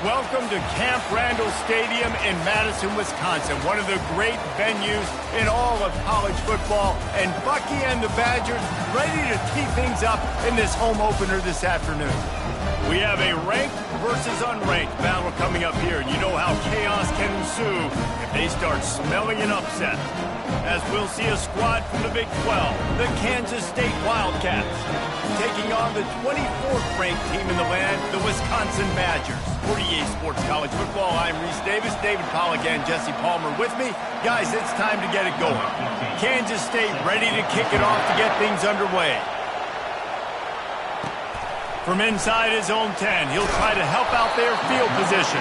Welcome to Camp Randall Stadium in Madison, Wisconsin, one of the great venues in all of college football. And Bucky and the Badgers ready to tee things up in this home opener this afternoon. We have a ranked versus unranked battle coming up here. You know how chaos can ensue if they start smelling an upset. As we'll see a squad from the Big 12, the Kansas State Wildcats, taking on the 24th ranked team in the land, the Wisconsin Badgers. For EA Sports College Football, I'm Reese Davis, David Pollack, and Jesse Palmer with me. Guys, it's time to get it going. Kansas State ready to kick it off to get things underway. From inside his own 10, he'll try to help out their field position.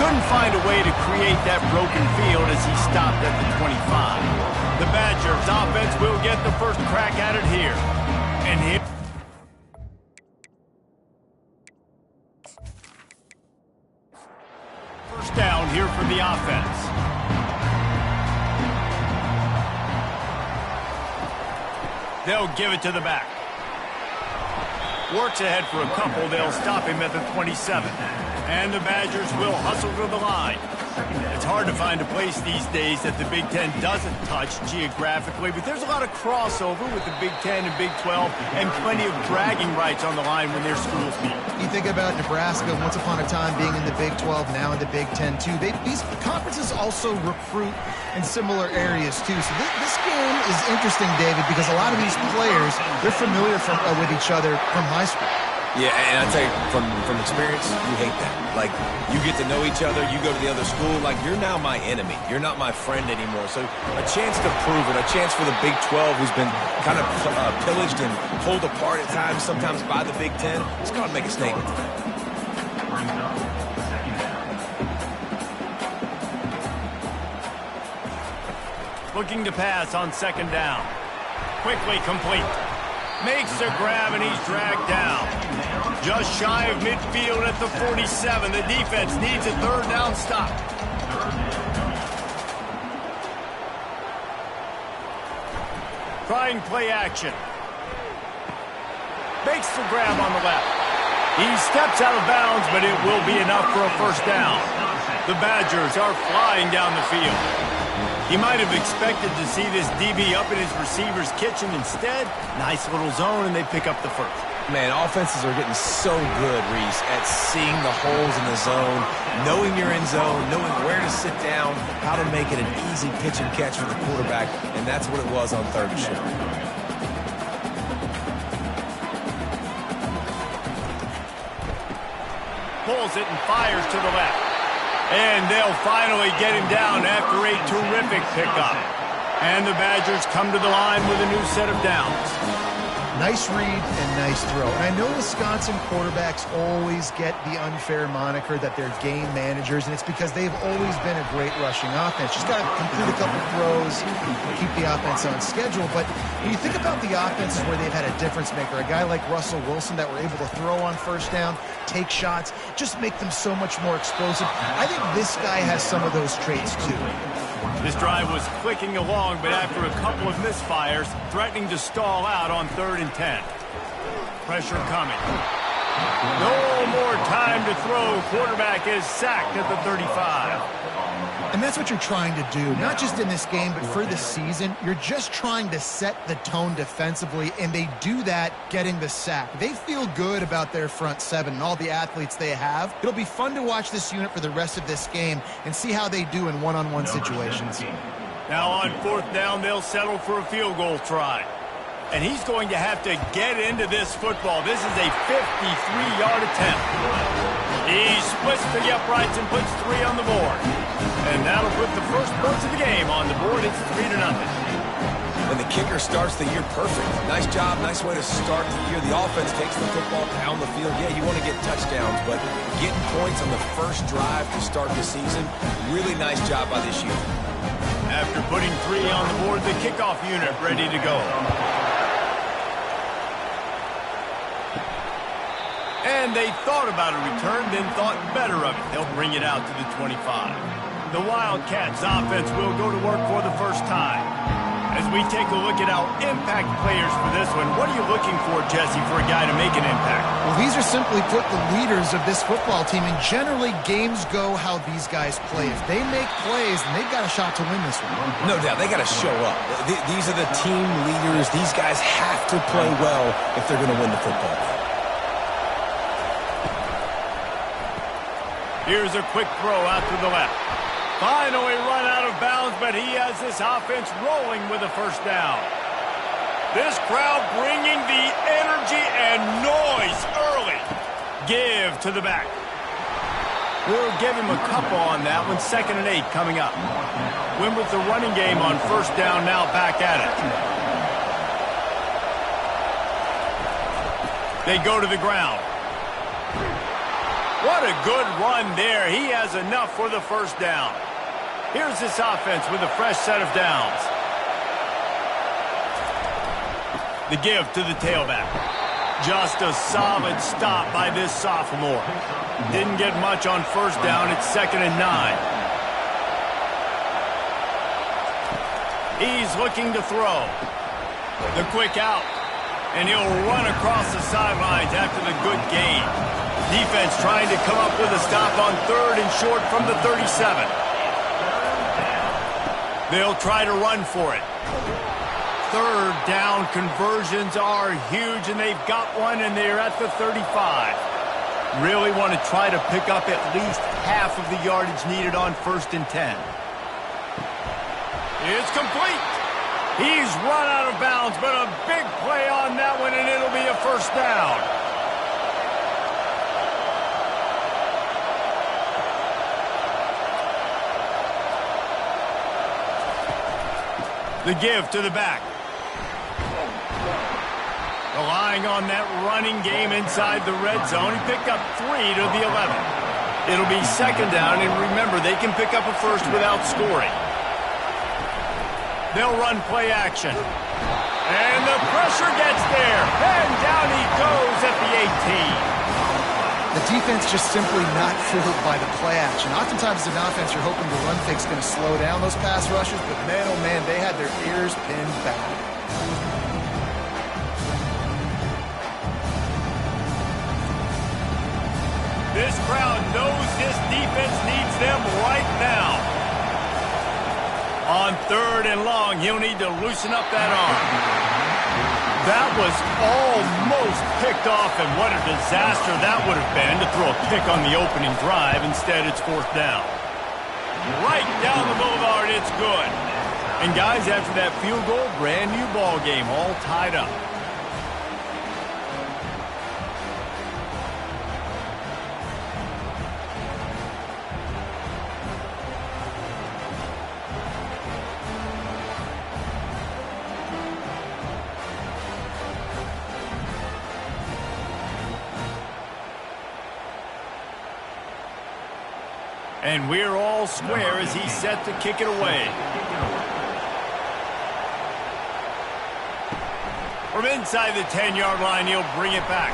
Couldn't find a way to create that broken field as he stopped at the 25. The Badgers offense will get the first crack at it here. And here. First down here for the offense. They'll give it to the back. Works ahead for a couple. They'll stop him at the 27. And the Badgers will hustle to the line. It's hard to find a place these days that the Big Ten doesn't touch geographically, but there's a lot of crossover with the Big Ten and Big 12 and plenty of bragging rights on the line when their schools meet. You think about Nebraska, once upon a time being in the Big 12, now in the Big 10 too. These conferences also recruit in similar areas too. So this game is interesting, David, because a lot of these players, they're familiar with each other from high school. Yeah, and I tell you, from experience, you hate that. Like, you get to know each other, you go to the other school, like, you're now my enemy. You're not my friend anymore. So a chance to prove it, a chance for the Big 12, who's been kind of pillaged and pulled apart at times, sometimes by the Big 10. It's going to make a statement. Looking to pass on second down. Quickly complete. Makes the grab and he's dragged down. Just shy of midfield at the 47. The defense needs a third down stop. Trying play action. Makes the grab on the left. He steps out of bounds, but it will be enough for a first down. The Badgers are flying down the field. He might have expected to see this DB up in his receiver's kitchen. Instead, nice little zone, and they pick up the first. Man, offenses are getting so good, Reese, at seeing the holes in the zone, knowing you're in zone, knowing where to sit down, how to make it an easy pitch and catch for the quarterback, and that's what it was on third and short. Pulls it and fires to the left. And they'll finally get him down after a terrific pickup. And the Badgers come to the line with a new set of downs. Nice read and nice throw. And I know Wisconsin quarterbacks always get the unfair moniker that they're game managers, and it's because they've always been a great rushing offense. Just got to complete a couple throws, keep the offense on schedule. But when you think about the offenses where they've had a difference maker, a guy like Russell Wilson that were able to throw on first down, take shots, just make them so much more explosive. I think this guy has some of those traits too. This drive was clicking along, but after a couple of misfires, threatening to stall out on 3rd and 10. Pressure coming. No more time to throw. Quarterback is sacked at the 35. And that's what you're trying to do, not just in this game, but for the season. You're just trying to set the tone defensively, and they do that getting the sack. They feel good about their front seven and all the athletes they have. It'll be fun to watch this unit for the rest of this game and see how they do in one-on-one situations. Now on 4th down, they'll settle for a field goal try. And he's going to have to get into this football. This is a 53-yard attempt. He splits to the uprights and puts 3 on the board. And that'll put the first points of the game on the board. It's 3-0. And the kicker starts the year perfect. Nice job, nice way to start the year. The offense takes the football down the field. Yeah, you want to get touchdowns, but getting points on the first drive to start the season, really nice job by this unit. After putting 3 on the board, the kickoff unit ready to go. And they thought about a return, then thought better of it. They'll bring it out to the 25. The Wildcats offense will go to work for the first time. As we take a look at our impact players for this one, what are you looking for, Jesse, for a guy to make an impact? Well, these are simply put the leaders of this football team, and generally games go how these guys play. If they make plays, then they've got a shot to win this one. No doubt, they got to show up. These are the team leaders. These guys have to play well if they're going to win the football game. Here's a quick throw out to the left. Finally run out of bounds, but he has this offense rolling with a first down. This crowd bringing the energy and noise early. Give to the back. We'll give him a couple on that one. 2nd and 8 coming up. Win with the running game on first down, now back at it. They go to the ground. What a good run there. He has enough for the first down. Here's this offense with a fresh set of downs. The give to the tailback. Just a solid stop by this sophomore. Didn't get much on first down. It's 2nd and 9. He's looking to throw. The quick out. And he'll run across the sidelines after the good gain. Defense trying to come up with a stop on 3rd and short from the 37. They'll try to run for it. 3rd down conversions are huge, and they've got one, and they're at the 35. Really want to try to pick up at least half of the yardage needed on 1st and 10. It's complete. He's run out of bounds, but a big play on that one, and it'll be a first down. The give to the back. Relying on that running game inside the red zone. He picked up 3 to the 11. It'll be 2nd down, and remember, they can pick up a first without scoring. They'll run play action. And the pressure gets there. And down he goes at the 18. The defense just simply not fooled by the play action. Oftentimes as an offense, you're hoping the run fake's going to slow down those pass rushers, but man, oh man, they had their ears pinned back. This crowd knows this defense needs them right now. On 3rd and long, he'll need to loosen up that arm. That was almost picked off, and what a disaster that would have been to throw a pick on the opening drive. Instead, it's 4th down. Right down the boulevard, it's good. And guys, after that field goal, brand new ball game, all tied up. And we're all square as he's set to kick it away. From inside the 10-yard line, he'll bring it back.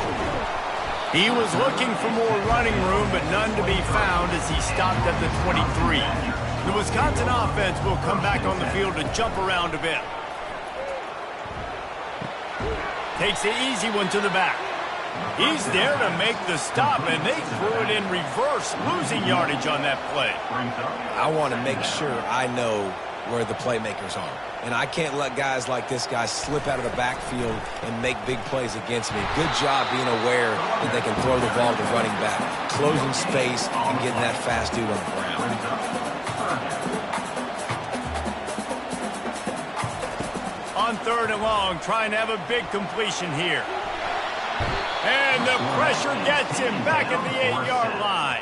He was looking for more running room, but none to be found as he stopped at the 23. The Wisconsin offense will come back on the field to jump around a bit. Takes the easy one to the back. He's there to make the stop, and they threw it in reverse, losing yardage on that play. I want to make sure I know where the playmakers are. And I can't let guys like this guy slip out of the backfield and make big plays against me. Good job being aware that they can throw the ball to running back, closing space and getting that fast dude on the ground. On 3rd and long, trying to have a big completion here. And the pressure gets him back at the 8-yard line.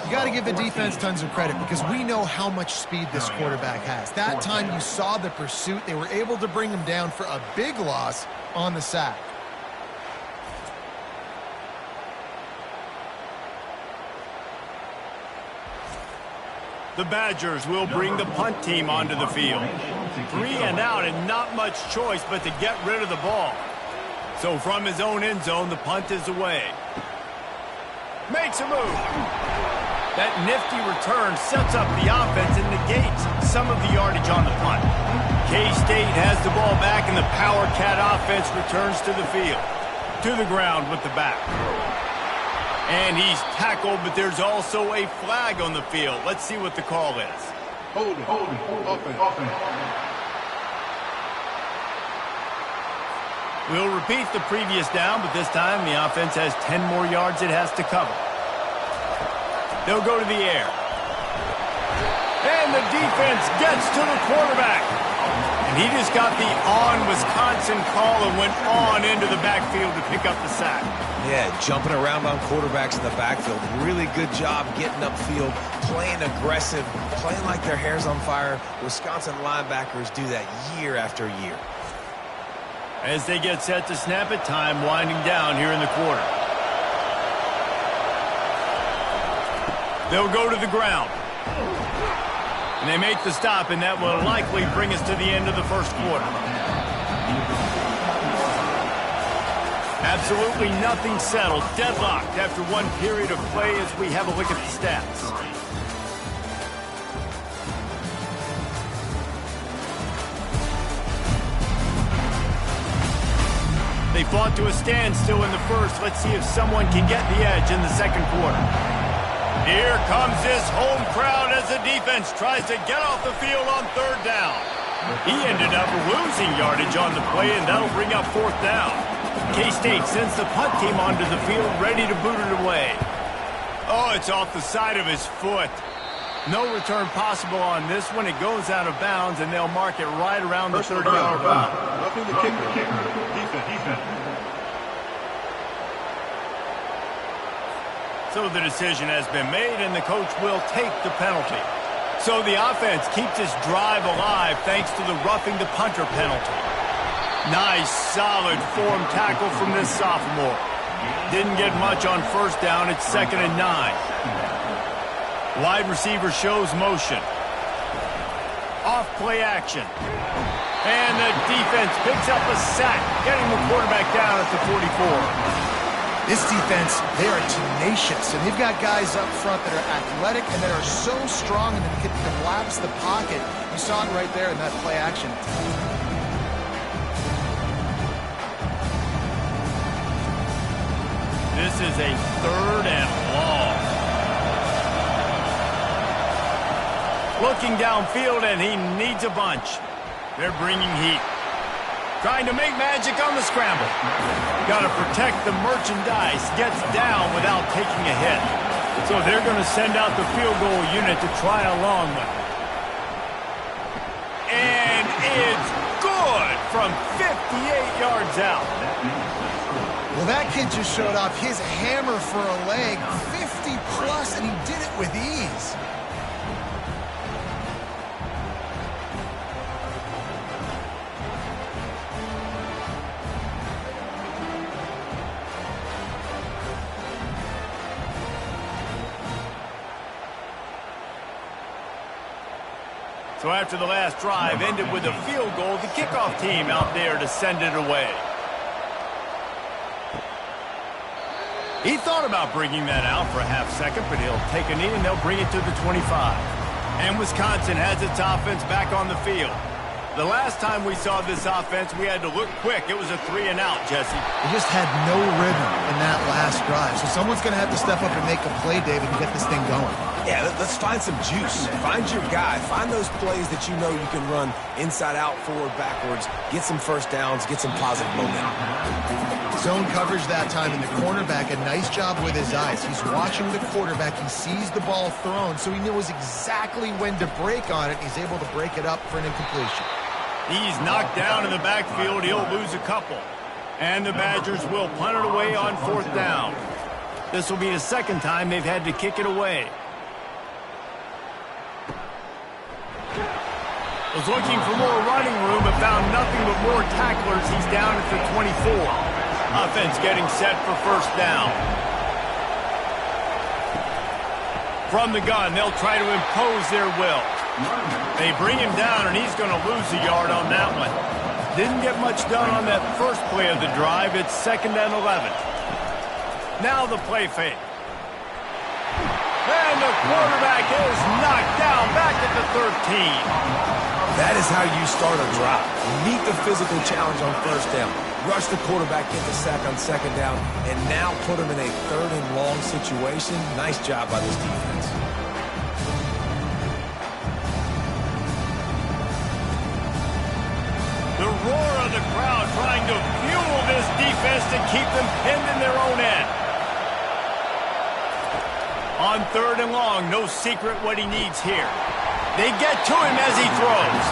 You got to give the defense tons of credit because we know how much speed this quarterback has. That time you saw the pursuit. They were able to bring him down for a big loss on the sack. The Badgers will bring the punt team onto the field. 3 and out and not much choice but to get rid of the ball. So from his own end zone, the punt is away. Makes a move. That nifty return sets up the offense and negates some of the yardage on the punt. K-State has the ball back, and the Power Cat offense returns to the field. to the ground with the back. And he's tackled, but there's also a flag on the field. Let's see what the call is. Hold it. Offense. We'll repeat the previous down, but this time the offense has 10 more yards it has to cover. They'll go to the air. And the defense gets to the quarterback. And he just got the on-Wisconsin call and went on into the backfield to pick up the sack. Yeah, jumping around on quarterbacks in the backfield. Really good job getting upfield, playing aggressive, playing like their hair's on fire. Wisconsin linebackers do that year after year. As they get set to snap it, time winding down here in the quarter. They'll go to the ground. And they make the stop, and that will likely bring us to the end of the first quarter. Absolutely nothing settled. Deadlocked after one period of play as we have a look at the stats. They fought to a standstill in the first. Let's see if someone can get the edge in the second quarter. Here comes this home crowd as the defense tries to get off the field on third down. He ended up losing yardage on the play, and that'll bring up fourth down. K-State sends the punt team onto the field, ready to boot it away. Oh, it's off the side of his foot. No return possible on this one. It goes out of bounds, and they'll mark it right around the 30-yard line. Roughing the kicker. Defense. So the decision has been made, and the coach will take the penalty. So the offense keeps this drive alive thanks to the roughing the punter penalty. Nice, solid form tackle from this sophomore. Didn't get much on first down. It's 2nd and 9. Wide receiver shows motion. Off play action. And the defense picks up a sack, getting the quarterback down at the 44. This defense, they are tenacious, and they've got guys up front that are athletic and that are so strong and that can collapse the pocket. You saw it right there in that play action. This is a 3rd and long. Looking downfield, and he needs a bunch. They're bringing heat. Trying to make magic on the scramble. Got to protect the merchandise. Gets down without taking a hit. So they're going to send out the field goal unit to try a long one. And it's good from 58 yards out. Well, that kid just showed off his hammer for a leg, 50-plus, and he did it with ease. So after the last drive ended with a field goal, the kickoff team out there to send it away. He thought about bringing that out for a half second, but he'll take a knee and they'll bring it to the 25. And Wisconsin has its offense back on the field. The last time we saw this offense, we had to look quick. It was a 3-and-out, Jesse. They just had no rhythm in that last drive. So someone's going to have to step up and make a play, David, and get this thing going. Yeah, let's find some juice. Find your guy. Find those plays that you know you can run inside out, forward, backwards. Get some first downs. Get some positive momentum. Zone coverage that time, and the cornerback, a nice job with his eyes. He's watching the quarterback. He sees the ball thrown, so he knows exactly when to break on it. He's able to break it up for an incompletion. He's knocked down in the backfield. He'll lose a couple. And the Badgers will punt it away on 4th down. This will be the second time they've had to kick it away. Was looking for more running room, but found nothing but more tacklers. He's down at the 24. Offense getting set for first down. From the gun, they'll try to impose their will. They bring him down, and he's going to lose a yard on that one. Didn't get much done on that first play of the drive. It's 2nd and 11. Now the play fake. And the quarterback is knocked down back at the 13. That is how you start a drive. Meet the physical challenge on first down. Rush the quarterback, get the sack on second down, and now put him in a third and long situation. Nice job by this defense. The roar of the crowd trying to fuel this defense to keep them pinned in their own end. On third and long, no secret what he needs here. They get to him as he throws.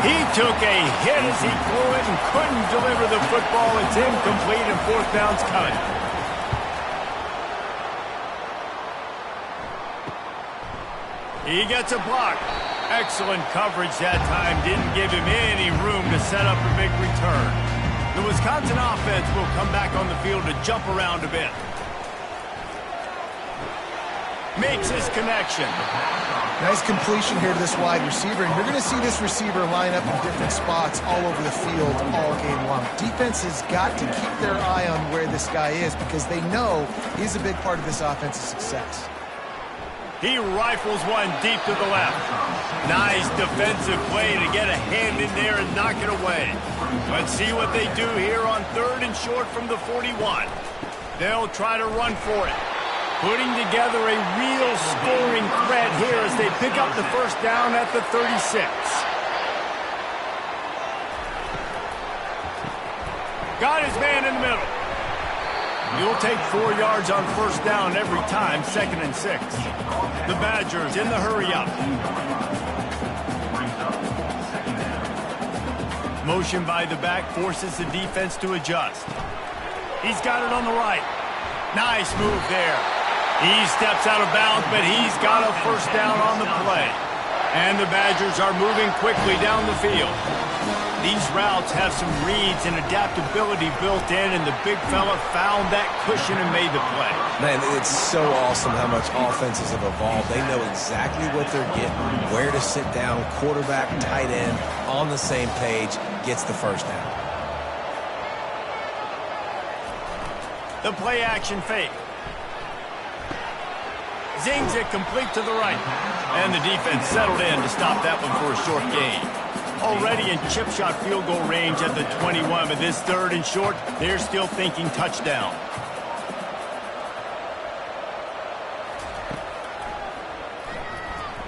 He took a hit as he threw it and couldn't deliver the football. It's incomplete and fourth down's coming. He gets a block. Excellent coverage that time. Didn't give him any room to set up a big return. The Wisconsin offense will come back on the field to jump around a bit. Makes his connection. Nice completion here to this wide receiver, and you're going to see this receiver line up in different spots all over the field all game long. Defense has got to keep their eye on where this guy is because they know he's a big part of this offense's success. He rifles one deep to the left. Nice defensive play to get a hand in there and knock it away. Let's see what they do here on third and short from the 41. They'll try to run for it. Putting together a real scoring threat here as they pick up the first down at the 36. Got his man in the middle. You'll take 4 yards on first down every time, 2nd and 6. The Badgers in the hurry-up. Motion by the back forces the defense to adjust. He's got it on the right. Nice move there. He steps out of bounds, but he's got a first down on the play. And the Badgers are moving quickly down the field. These routes have some reads and adaptability built in, and the big fella found that cushion and made the play. Man, it's so awesome how much offenses have evolved. They know exactly what they're getting, where to sit down, quarterback, tight end, on the same page, gets the first down. The play action fake. Zings it complete to the right. And the defense settled in to stop that one for a short gain. Already in chip shot field goal range at the 21, but this third and short, they're still thinking touchdown.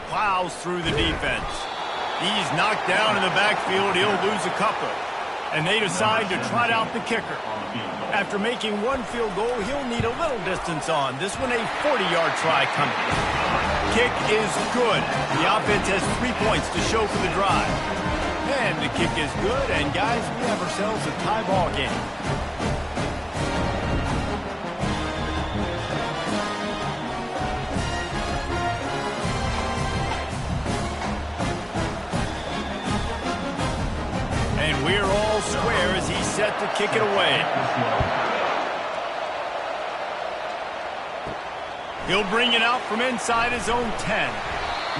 Plows through the defense. He's knocked down in the backfield. He'll lose a couple. And they decide to trot out the kicker. After making one field goal, he'll need a little distance on. This one a 40-yard try coming. Kick is good. The offense has 3 points to show for the drive. And the kick is good, and guys, we have ourselves a tie ball game. And we're all square as he's set to kick it away. He'll bring it out from inside his own 10.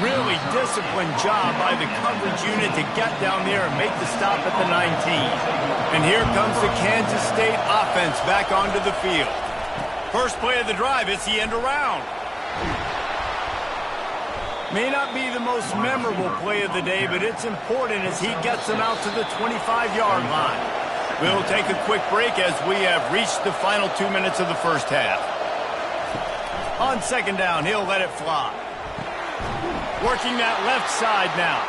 Really disciplined job by the coverage unit to get down there and make the stop at the 19. And here comes the Kansas State offense back onto the field. First play of the drive, it's the end around. May not be the most memorable play of the day, but it's important as he gets them out to the 25-yard line. We'll take a quick break as we have reached the final 2 minutes of the first half. On second down, he'll let it fly. Working that left side now.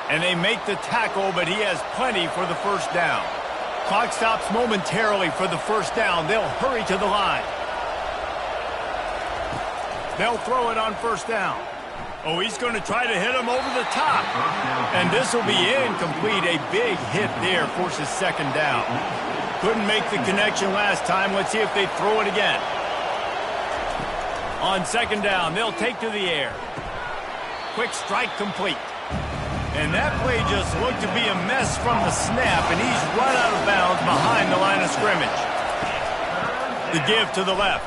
And they make the tackle, but he has plenty for the first down. Clock stops momentarily for the first down. They'll hurry to the line. They'll throw it on first down. Oh, he's going to try to hit him over the top. And this will be incomplete. A big hit there forces second down. Couldn't make the connection last time. Let's see if they throw it again. On second down, they'll take to the air. Quick strike complete. And that play just looked to be a mess from the snap, and he's run out of bounds behind the line of scrimmage. The give to the left.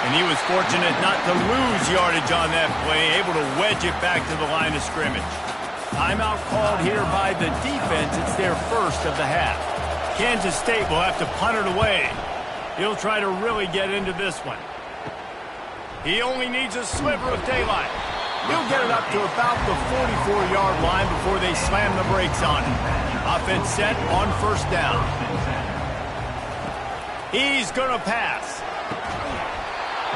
And he was fortunate not to lose yardage on that play, able to wedge it back to the line of scrimmage. Timeout called here by the defense. It's their first of the half. Kansas State will have to punt it away. He'll try to really get into this one. He only needs a sliver of daylight. He'll get it up to about the 44-yard line before they slam the brakes on him. Offense set on first down. He's going to pass.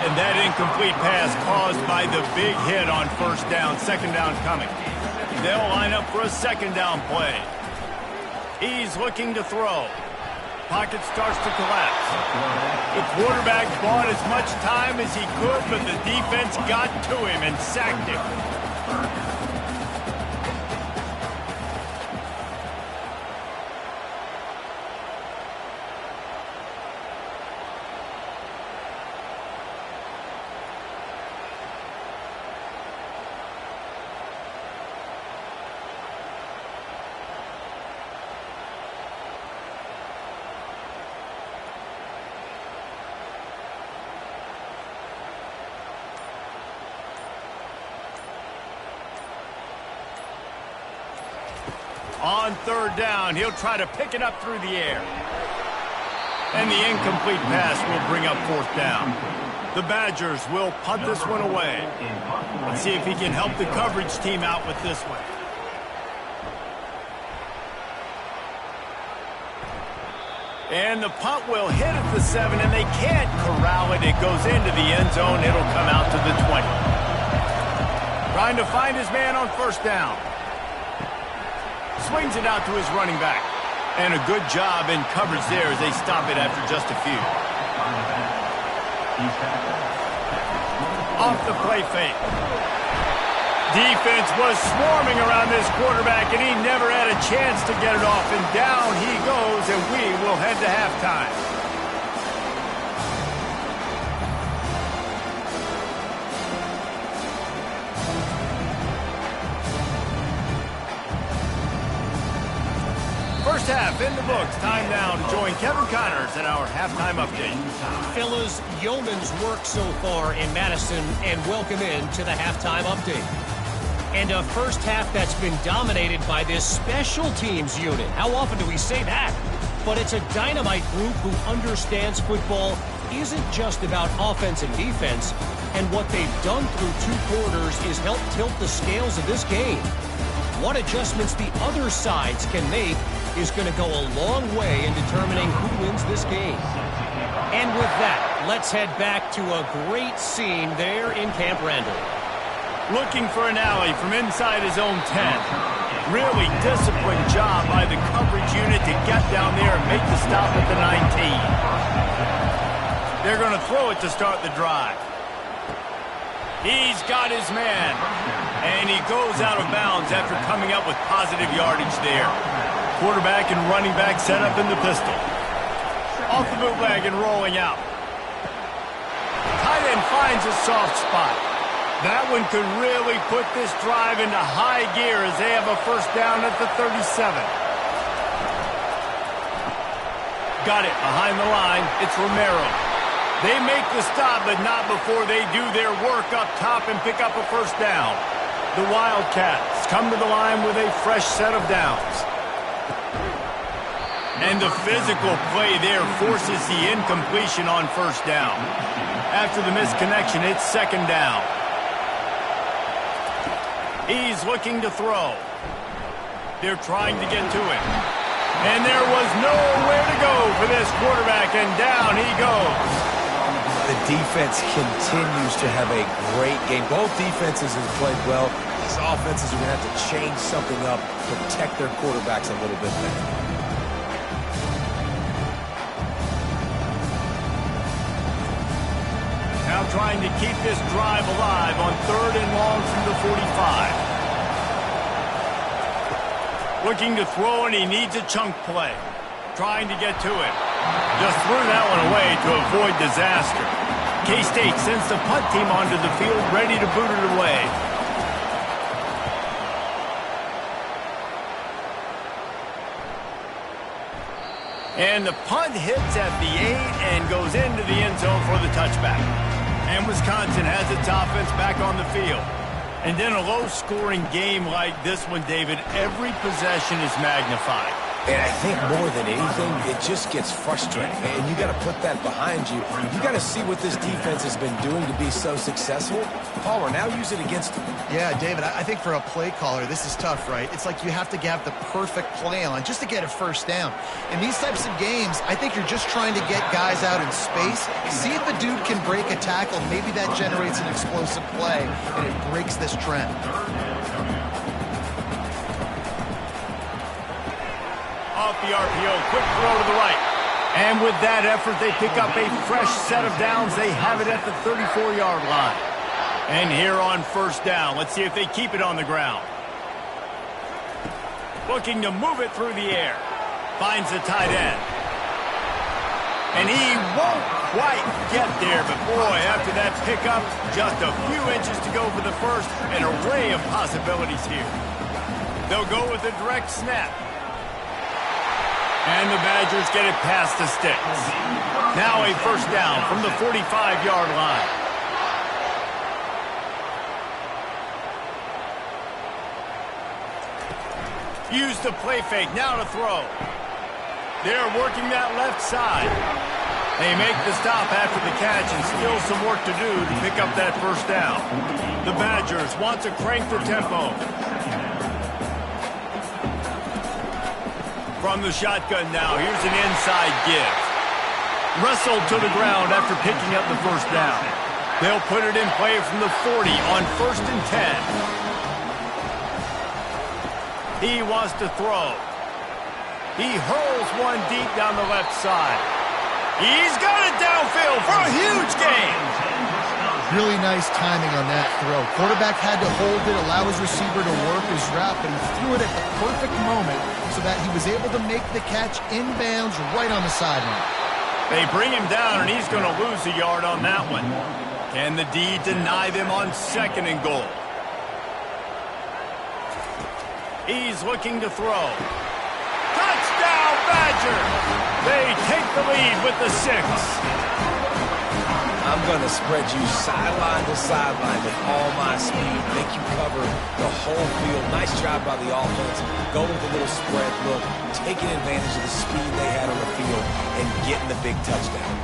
And that incomplete pass caused by the big hit on first down. Second down coming. They'll line up for a second down play. He's looking to throw. Pocket starts to collapse. The quarterback bought as much time as he could, but the defense got to him and sacked him. On third down, he'll try to pick it up through the air. And the incomplete pass will bring up fourth down. The Badgers will punt this one away. Let's see if he can help the coverage team out with this one. And the punt will hit at the 7, and they can't corral it. It goes into the end zone. It'll come out to the 20. Trying to find his man on first down. Swings it out to his running back. And a good job in coverage there as they stop it after just a few. Off the play fake. Defense was swarming around this quarterback, and he never had a chance to get it off. And down he goes, and we will head to halftime. First half in the books. Time now to join Kevin Connors at our halftime update. Fellas, yeoman's work so far in Madison, and welcome in to the halftime update. And a first half that's been dominated by this special teams unit. How often do we say that? But it's a dynamite group who understands football isn't just about offense and defense, and what they've done through 2 quarters is help tilt the scales of this game. What adjustments the other sides can make is going to go a long way in determining who wins this game. And with that, let's head back to a great scene there in Camp Randall. Looking for an alley from inside his own 10. Really disciplined job by the coverage unit to get down there and make the stop at the 19. They're going to throw it to start the drive. He's got his man. And he goes out of bounds after coming up with positive yardage there. Quarterback and running back set up in the pistol. Off the bootleg and rolling out. Tight end finds a soft spot. That one could really put this drive into high gear as they have a first down at the 37. Got it behind the line. It's Romero. They make the stop, but not before they do their work up top and pick up a first down. The Wildcats come to the line with a fresh set of downs. And the physical play there forces the incompletion on first down. After the misconnection, it's second down. He's looking to throw. They're trying to get to him. And there was nowhere to go for this quarterback, and down he goes. The defense continues to have a great game. Both defenses have played well. These offenses are going to have to change something up, protect their quarterbacks a little bit better. Now trying to keep this drive alive on third and long from the 45. Looking to throw, and he needs a chunk play. Trying to get to it. Just threw that one away to avoid disaster. K-State sends the punt team onto the field, ready to boot it away. And the punt hits at the 8 and goes into the end zone for the touchback. And Wisconsin has its offense back on the field. And in a low-scoring game like this one, David, every possession is magnified. And I think more than anything, it just gets frustrating. And you got to put that behind you. You got to see what this defense has been doing to be so successful. Palmer, now use it against them. Yeah, David, I think for a play caller, this is tough, right? It's like you have to have the perfect play on just to get a first down. In these types of games, I think you're just trying to get guys out in space, see if a dude can break a tackle. Maybe that generates an explosive play, and it breaks this trend. Off the RPO, quick throw to the right. And with that effort, they pick up a fresh set of downs. They have it at the 34-yard line. And here on first down, let's see if they keep it on the ground. Looking to move it through the air. Finds the tight end. And he won't quite get there, but boy, after that pickup, just a few inches to go for the first. An array of possibilities here. They'll go with a direct snap. And the Badgers get it past the sticks. Now a first down from the 45-yard line. Use the play fake, now to throw. They're working that left side. They make the stop after the catch and still some work to do to pick up that first down. The Badgers want to crank the tempo. From the shotgun now, here's an inside give. Wrestled to the ground after picking up the first down. They'll put it in play from the 40 on 1st and 10. He wants to throw. He hurls one deep down the left side. He's got it downfield for a huge gain. Really nice timing on that throw. Quarterback had to hold it, allow his receiver to work his route, but he threw it at the perfect moment so that he was able to make the catch inbounds right on the sideline. They bring him down, and he's going to lose a yard on that one. Can the D deny them on 2nd and goal? He's looking to throw. Touchdown, Badger! They take the lead with the 6. I'm going to spread you sideline to sideline with all my speed, make you cover the whole field. Nice job by the offense. Go with a little spread look, taking advantage of the speed they had on the field and getting the big touchdown.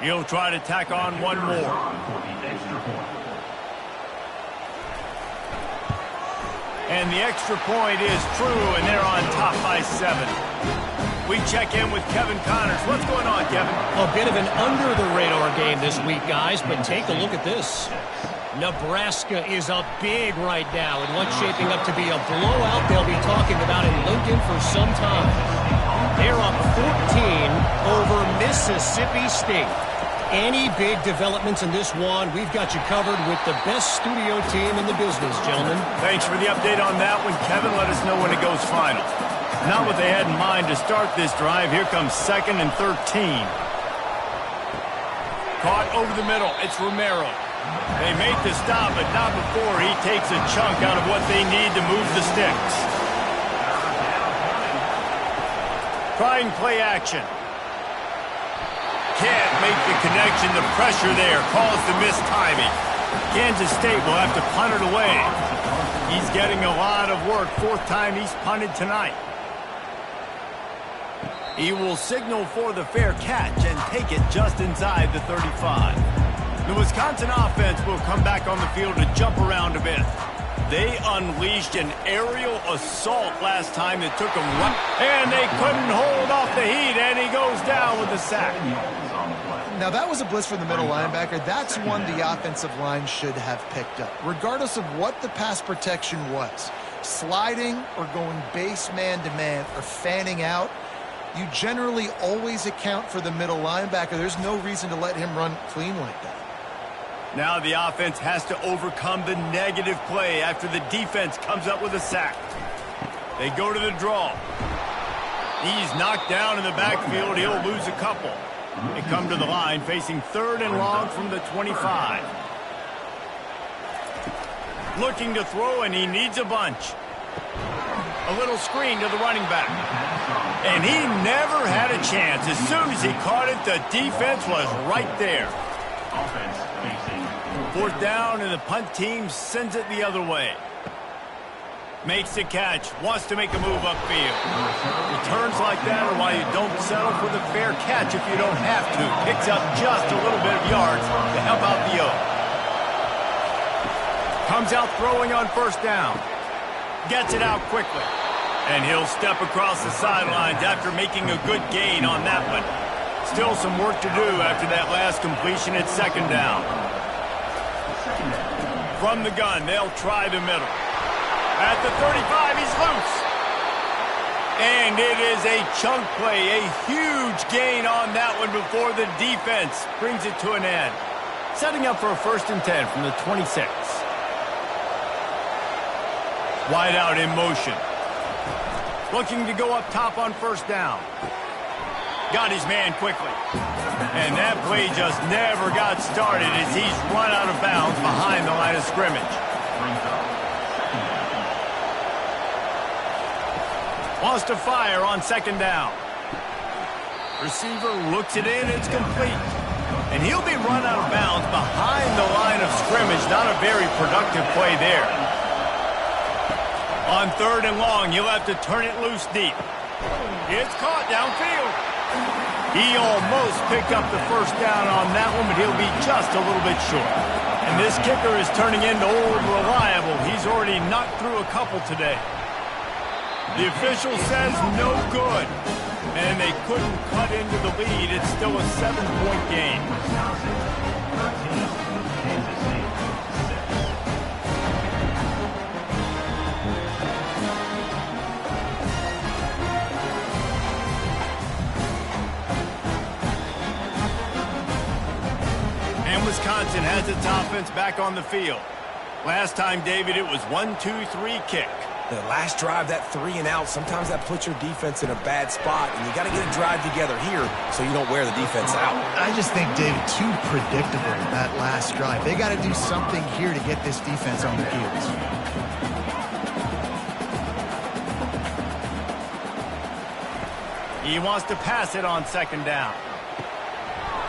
He'll try to tack on one more. And the extra point is true, and they're on top by 7. We check in with Kevin Connors. What's going on, Kevin? A bit of an under-the-radar game this week, guys, but take a look at this. Nebraska is up big right now in what's shaping up to be a blowout they'll be talking about in Lincoln for some time. They're up 14 over Mississippi State. Any big developments in this one, we've got you covered with the best studio team in the business, gentlemen. Thanks for the update on that one, Kevin. Let us know when it goes final. Not what they had in mind to start this drive. Here comes 2nd and 13. Caught over the middle. It's Romero. They make the stop, but not before he takes a chunk out of what they need to move the sticks. Trying play action. Can't make the connection. The pressure there caused the missed timing. Kansas State will have to punt it away. He's getting a lot of work. 4th time he's punted tonight. He will signal for the fair catch and take it just inside the 35. The Wisconsin offense will come back on the field to jump around a bit. They unleashed an aerial assault last time that took them right, and they couldn't hold off the heat, and he goes down with a sack. Now, that was a blitz from the middle linebacker. That's one the offensive line should have picked up, regardless of what the pass protection was. Sliding or going base man-to-man or fanning out, you generally always account for the middle linebacker. There's no reason to let him run clean like that. Now the offense has to overcome the negative play after the defense comes up with a sack. They go to the draw. He's knocked down in the backfield. He'll lose a couple. They come to the line facing 3rd and long from the 25. Looking to throw, and he needs a bunch. A little screen to the running back. And he never had a chance. As soon as he caught it, the defense was right there. 4th down, and the punt team sends it the other way. Makes the catch, wants to make a move upfield. Returns like that are why you don't settle for the fair catch if you don't have to. Picks up just a little bit of yards to help out the O. Comes out throwing on 1st down. Gets it out quickly. And he'll step across the sidelines after making a good gain on that one. Still some work to do after that last completion at 2nd down. From the gun, they'll try the middle. At the 35, he's loose. And it is a chunk play, a huge gain on that one before the defense brings it to an end. Setting up for a 1st and 10 from the 26. Wide out in motion. Looking to go up top on 1st down. Got his man quickly. And that play just never got started as he's run out of bounds behind the line of scrimmage. Wants to fire on 2nd down. Receiver looks it in, it's complete. And he'll be run out of bounds behind the line of scrimmage. Not a very productive play there. On 3rd and long, he'll have to turn it loose deep. It's caught downfield. He almost picked up the 1st down on that one, but he'll be just a little bit short. And this kicker is turning into old reliable. He's already knocked through a couple today. The official says no good. And they couldn't cut into the lead. It's still a 7-point game. And Wisconsin has its offense back on the field. Last time, David, it was 1-2-3 kick. The last drive, that 3 and out, sometimes that puts your defense in a bad spot, and you got to get a drive together here so you don't wear the defense out. I just think, David, too predictable, that last drive. They got to do something here to get this defense on their heels. He wants to pass it on 2nd down.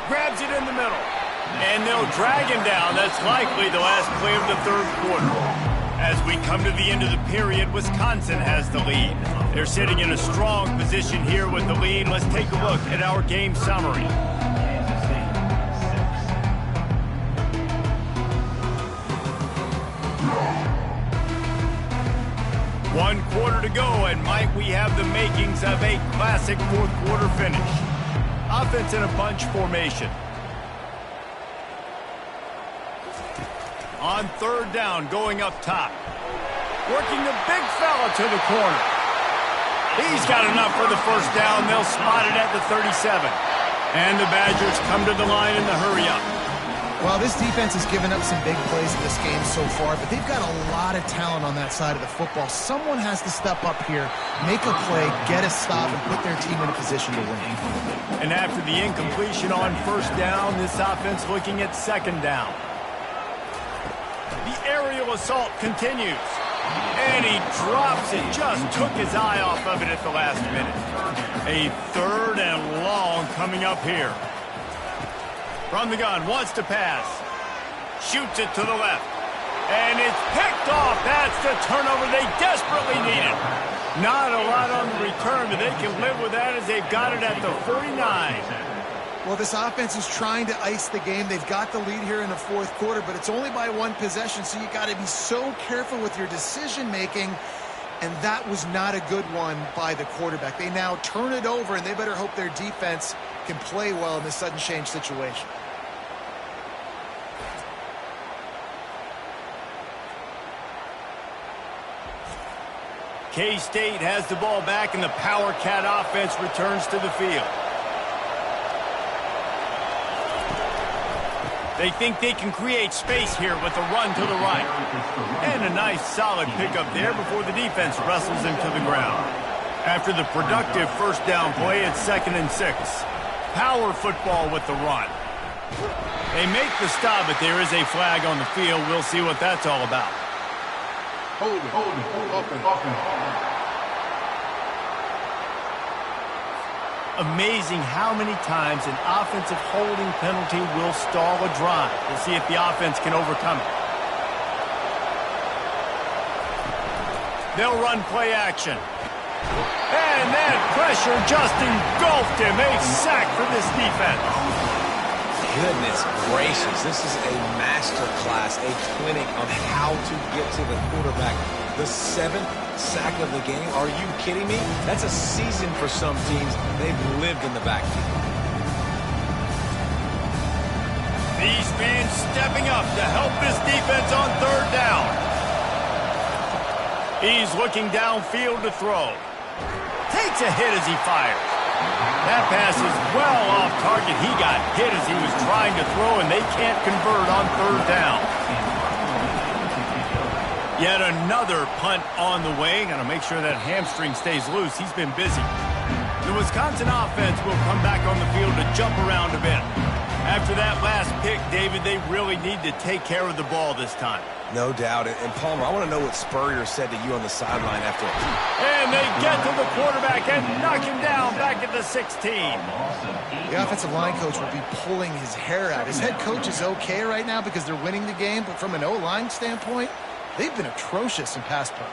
Grabs it in the middle. And they'll drag him down. That's likely the last play of the 3rd quarter. As we come to the end of the period, Wisconsin has the lead. They're sitting in a strong position here with the lead. Let's take a look at our game summary. One quarter to go, and might we have the makings of a classic 4th quarter finish. Offense in a bunch formation. On 3rd down, going up top. Working the big fella to the corner. He's got enough for the 1st down. They'll spot it at the 37. And the Badgers come to the line in the hurry-up. Well, this defense has given up some big plays in this game so far, but they've got a lot of talent on that side of the football. Someone has to step up here, make a play, get a stop, and put their team in a position to win. And after the incompletion on 1st down, this offense looking at 2nd down. The aerial assault continues. And he drops it. Just took his eye off of it at the last minute. A 3rd and long coming up here. From the gun, wants to pass. Shoots it to the left. And it's picked off. That's the turnover they desperately needed. Not a lot on the return, but they can live with that as they've got it at the 49. Well, this offense is trying to ice the game. They've got the lead here in the 4th quarter, but it's only by 1 possession, so you got to be so careful with your decision-making, and that was not a good one by the quarterback. They now turn it over, and they better hope their defense can play well in this sudden change situation. K-State has the ball back, and the Power Cat offense returns to the field. They think they can create space here with a run to the right. And a nice solid pickup there before the defense wrestles him to the ground. After the productive 1st down play, it's 2nd and 6. Power football with the run. They make the stop, but there is a flag on the field. We'll see what that's all about. Hold it, offense. Amazing how many times an offensive holding penalty will stall a drive. We'll see if the offense can overcome it. They'll run play action. And that pressure just engulfed him. A sack for this defense. Goodness gracious, this is a master class, a clinic on how to get to the quarterback. The 7th sack of the game. Are you kidding me? That's a season for some teams. They've lived in the backfield. These fans stepping up to help this defense on 3rd down. He's looking downfield to throw. Takes a hit as he fires. That pass is well off target. He got hit as he was trying to throw, and they can't convert on 3rd down. Yet another punt on the way. Got to make sure that hamstring stays loose. He's been busy. The Wisconsin offense will come back on the field to jump around a bit. After that last pick, David, they really need to take care of the ball this time. No doubt. And Palmer, I want to know what Spurrier said to you on the sideline after. And they get to the quarterback and knock him down back at the 16. The offensive line coach will be pulling his hair out. His head coach is okay right now because they're winning the game, but from an O-line standpoint, they've been atrocious in pass play.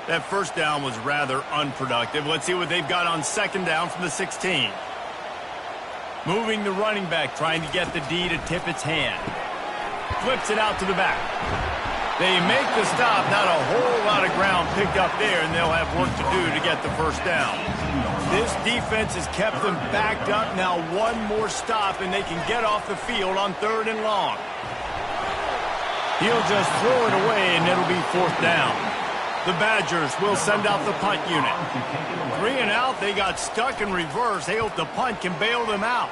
That first down was rather unproductive. Let's see what they've got on 2nd down from the 16. Moving the running back, trying to get the D to tip its hand. Flips it out to the back. They make the stop. Not a whole lot of ground picked up there, and they'll have work to do to get the first down. This defense has kept them backed up. Now one more stop, and they can get off the field on 3rd and long. He'll just throw it away, and it'll be 4th down. The Badgers will send out the punt unit. 3 and out, they got stuck in reverse. They hope the punt can bail them out.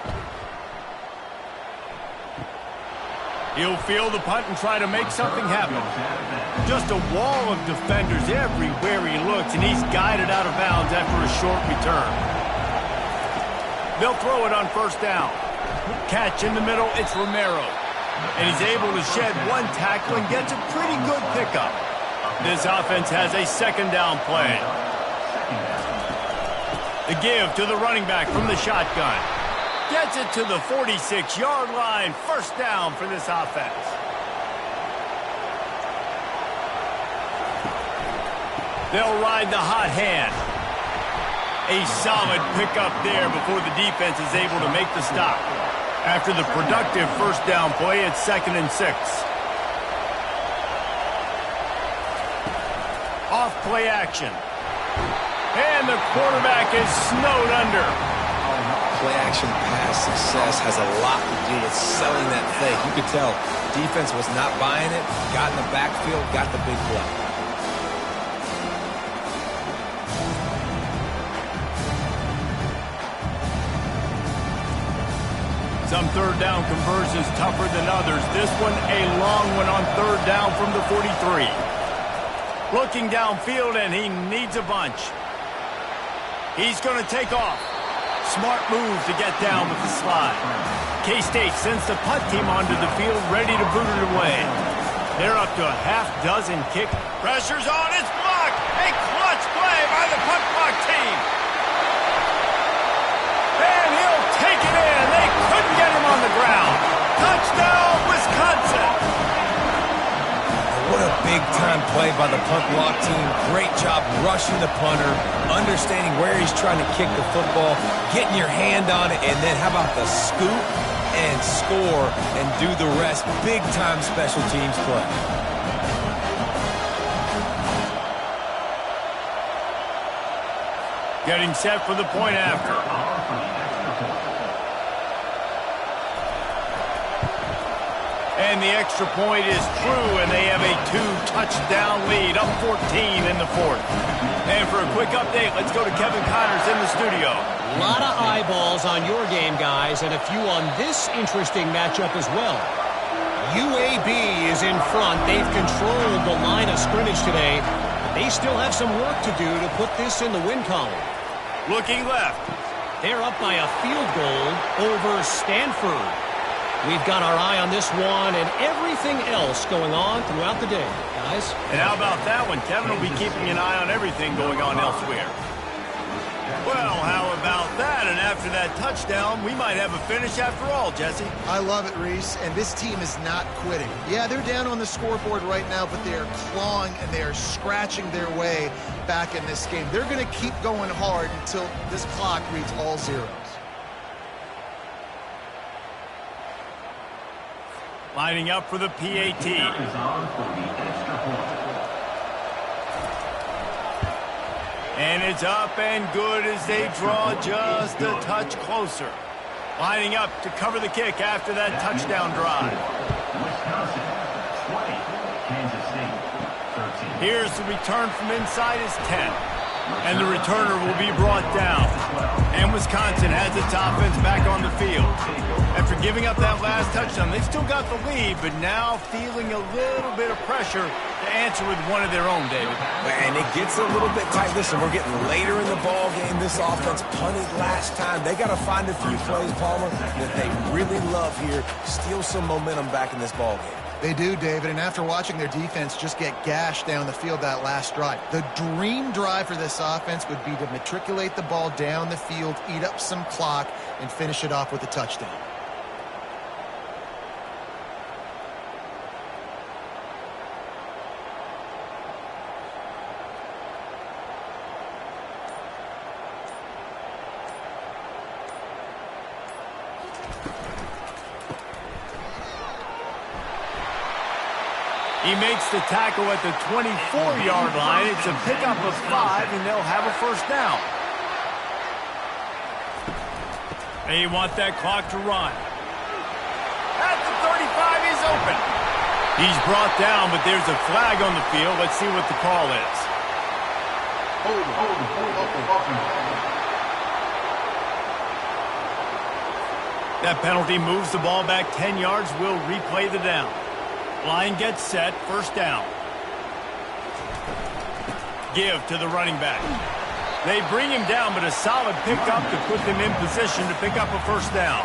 He'll field the punt and try to make something happen. Just a wall of defenders everywhere he looks, and he's guided out of bounds after a short return. They'll throw it on 1st down. Catch in the middle, it's Romero. And he's able to shed one tackle and gets a pretty good pickup. This offense has a 2nd down play. The give to the running back from the shotgun. Gets it to the 46-yard line. 1st down for this offense. They'll ride the hot hand. A solid pickup there before the defense is able to make the stop. After the productive 1st down play, it's 2nd and 6. Off play action. And the quarterback is snowed under. Play action pass success has a lot to do with selling that fake. You could tell defense was not buying it, got in the backfield, got the big play. Some 3rd down conversions tougher than others. This one a long one on 3rd down from the 43. Looking downfield, and he needs a bunch. He's going to take off. Smart move to get down with the slide. K-State sends the punt team onto the field, ready to boot it away. They're up to a half-dozen kick. Pressure's on, it's blocked. A clutch play by the punt block team. And he'll take it in. They couldn't get him on the ground. Touchdown, Wisconsin. What a big-time play by the punt block team. Great job rushing the punter, understanding where he's trying to kick the football, getting your hand on it, and then how about the scoop and score and do the rest. Big-time special teams play. Getting set for the point after. And the extra point is true, and they have a 2-touchdown lead, up 14 in the 4th. And for a quick update, let's go to Kevin Connors in the studio. A lot of eyeballs on your game, guys, and a few on this interesting matchup as well. UAB is in front. They've controlled the line of scrimmage today. They still have some work to do to put this in the win column. Looking left. They're up by a field goal over Stanford. We've got our eye on this one and everything else going on throughout the day, guys. And how about that one? Kevin will be keeping an eye on everything going on elsewhere. Well, how about that? And after that touchdown, we might have a finish after all, Jesse. I love it, Reese, and this team is not quitting. Yeah, they're down on the scoreboard right now, but they are clawing and they are scratching their way back in this game. They're going to keep going hard until this clock reads all zeros. Lining up for the PAT. And it's up and good as they draw just a touch closer. Lining up to cover the kick after that touchdown drive. Here's the return from inside his 10. And the returner will be brought down. And Wisconsin has its offense back on the field. After giving up that last touchdown, they've still got the lead, but now feeling a little bit of pressure to answer with one of their own, David. And it gets a little bit tight. Listen, we're getting later in the ball game. This offense punted last time. They got to find a few plays, Palmer, that they really love here. Steal some momentum back in this ball game. They do, David, and after watching their defense just get gashed down the field that last drive, the dream drive for this offense would be to matriculate the ball down the field, eat up some clock, and finish it off with a touchdown. He makes the tackle at the 24-yard line. It's a pickup of 5, and they'll have a first down. They want that clock to run. At the 35, he's open. He's brought down, but there's a flag on the field. Let's see what the call is. That penalty moves the ball back 10 yards. We'll replay the down. Line gets set, first down. Give to the running back. They bring him down, but a solid pickup to put them in position to pick up a first down.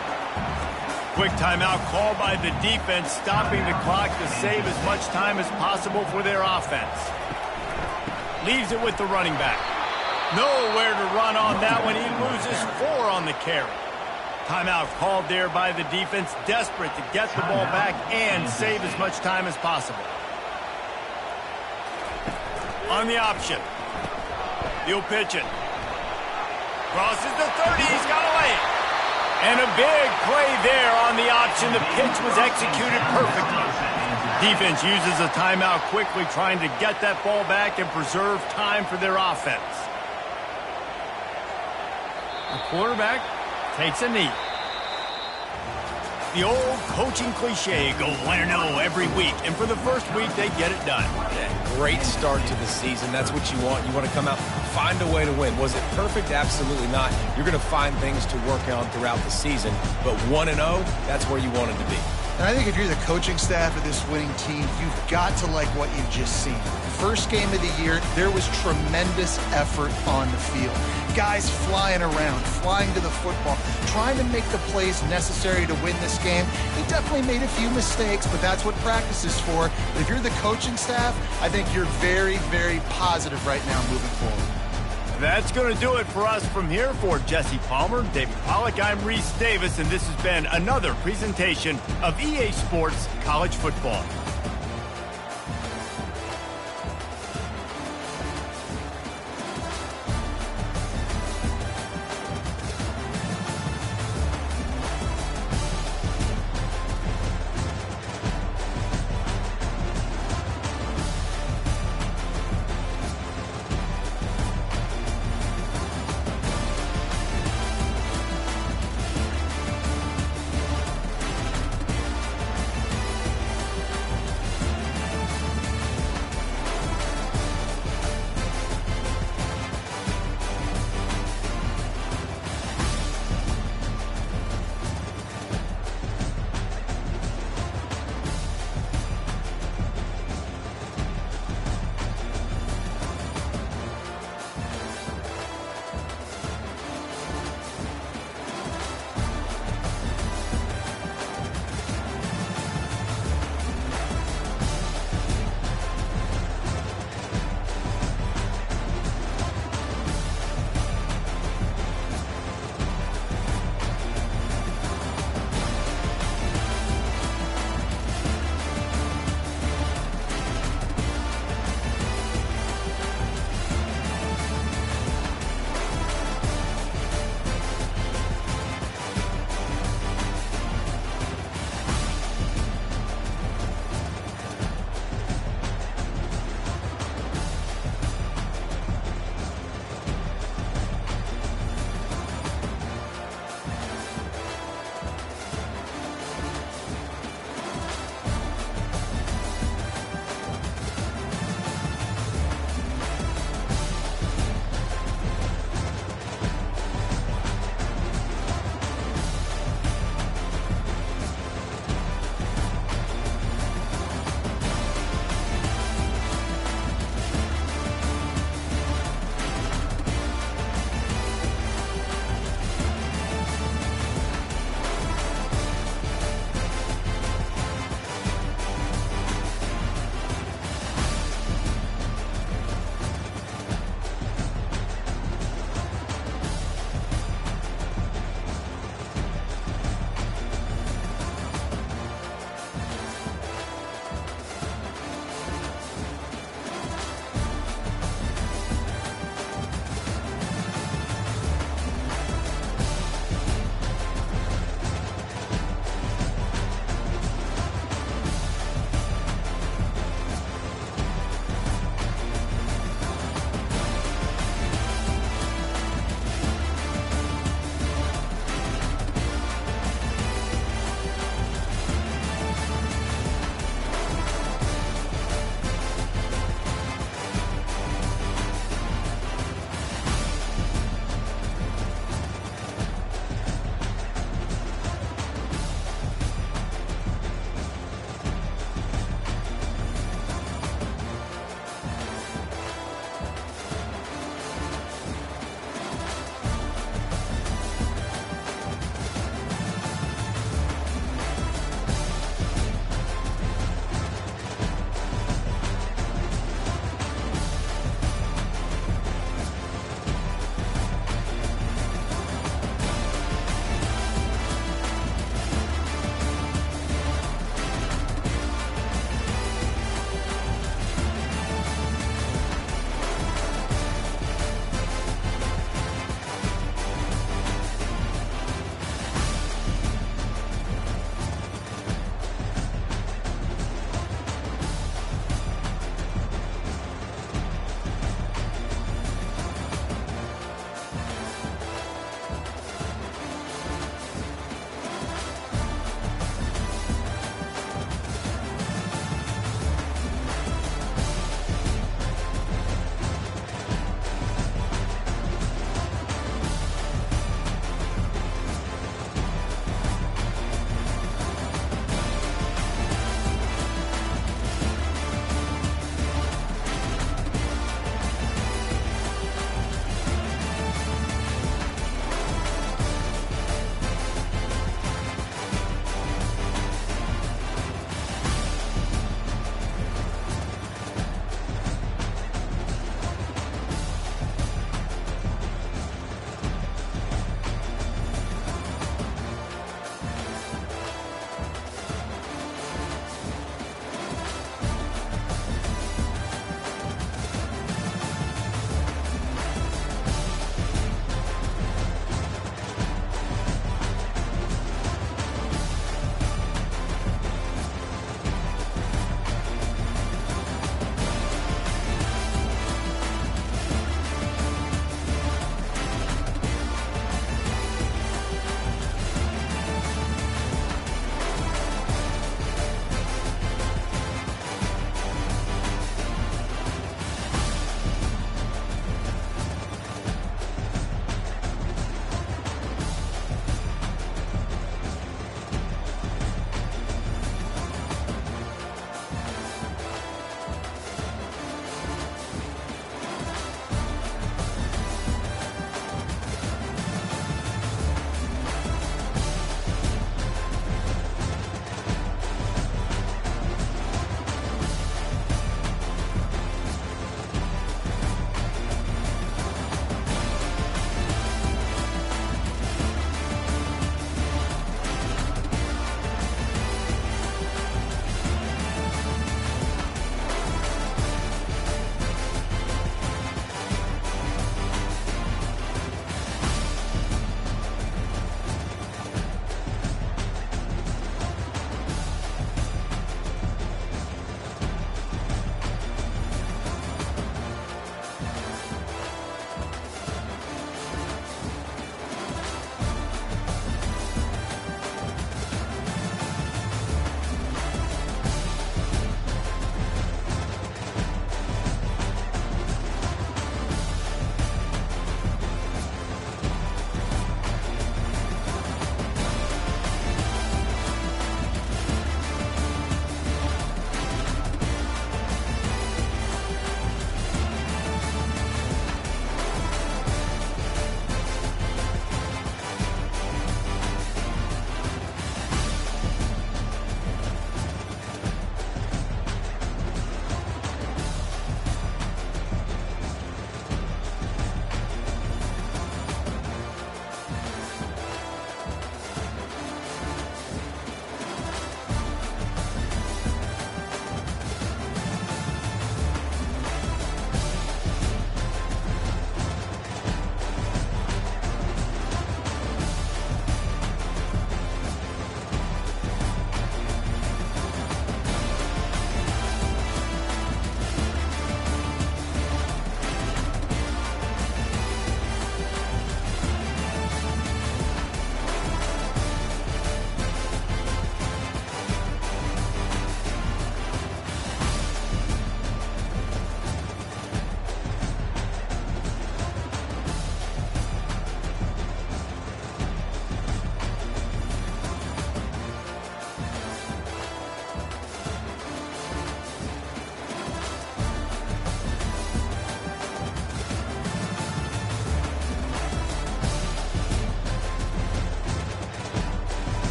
Quick timeout called by the defense, stopping the clock to save as much time as possible for their offense. Leaves it with the running back. Nowhere to run on that one. He loses 4 on the carry. Timeout called there by the defense, desperate to get the ball back and save as much time as possible. On the option. He'll pitch it. Crosses the 30, he's got away. And a big play there on the option. The pitch was executed perfectly. Defense uses a timeout quickly, trying to get that ball back and preserve time for their offense. The quarterback takes a knee. The old coaching cliche, go 1-0 every week. And for the first week, they get it done. Yeah, great start to the season. That's what you want. You want to come out, find a way to win. Was it perfect? Absolutely not. You're going to find things to work on throughout the season. But 1-0, that's where you want it to be. And I think if you're the coaching staff of this winning team, you've got to like what you've just seen. First game of the year, there was tremendous effort on the field. Guys flying around, flying to the football, trying to make the plays necessary to win this game. They definitely made a few mistakes, but that's what practice is for. But if you're the coaching staff, I think you're very, very positive right now moving forward. That's going to do it for us from here. For Jesse Palmer, David Pollack, I'm Reese Davis, and this has been another presentation of EA Sports College Football.